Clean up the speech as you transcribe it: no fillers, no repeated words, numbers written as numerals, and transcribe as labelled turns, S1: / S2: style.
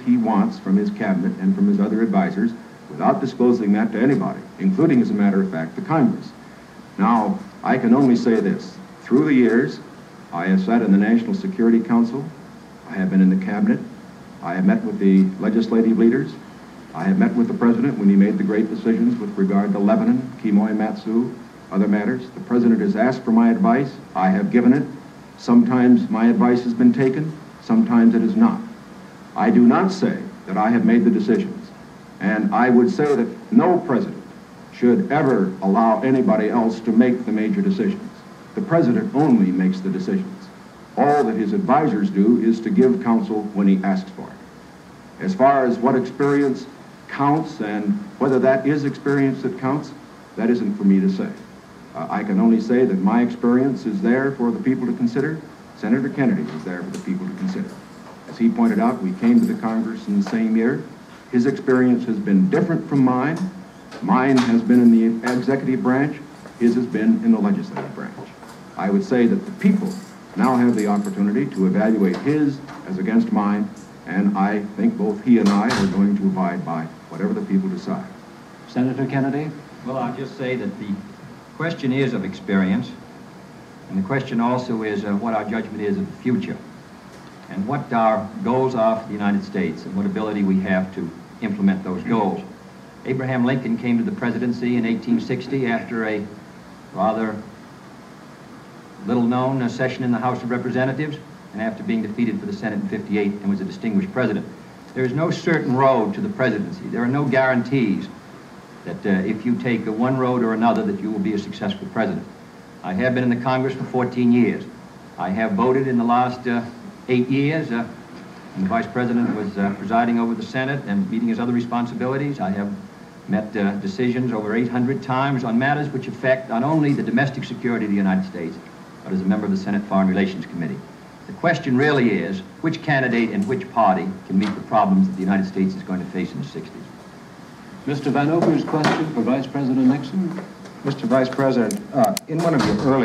S1: he wants from his cabinet and from his other advisors without disclosing that to anybody, including, as a matter of fact, the Congress. Now, I can only say this. Through the years, I have sat in the National Security Council, I have been in the cabinet, I have met with the legislative leaders, I have met with the President when he made the great decisions with regard to Lebanon, Kimoy Matsu, other matters. The President has asked for my advice, I have given it. Sometimes my advice has been taken, sometimes it is not. I do not say that I have made the decisions, and I would say that no president should ever allow anybody else to make the major decisions. The President only makes the decisions. All that his advisors do is to give counsel when he asks for it. As far as what experience counts and whether that is experience that counts, that isn't for me to say. I can only say that my experience is there for the people to consider. Senator Kennedy is there for the people to consider. As he pointed out, we came to the Congress in the same year. His experience has been different from mine. Mine has been in the executive branch. His has been in the legislative branch. I would say that the people now have the opportunity to evaluate his as against mine, and I think both he and I are going to abide by whatever the people decide.
S2: Senator Kennedy?
S3: Well, I'll just say that the question is of experience, and the question also is what our judgment is of the future, and what our goals are for the United States, and what ability we have to implement those goals. Abraham Lincoln came to the presidency in 1860 after a rather little-known session in the House of Representatives, and after being defeated for the Senate in '58 and was a distinguished president. There is no certain road to the presidency. There are no guarantees that if you take one road or another that you will be a successful president. I have been in the Congress for 14 years. I have voted in the last 8 years. And the Vice President was presiding over the Senate and meeting his other responsibilities. I have met decisions over 800 times on matters which affect not only the domestic security of the United States, but as a member of the Senate Foreign Relations Committee. The question really is, which candidate and which party can meet the problems that the United States is going to face in the 60s?
S2: Mr. Vanover's question for Vice President Nixon.
S4: Mr. Vice President, in one of your early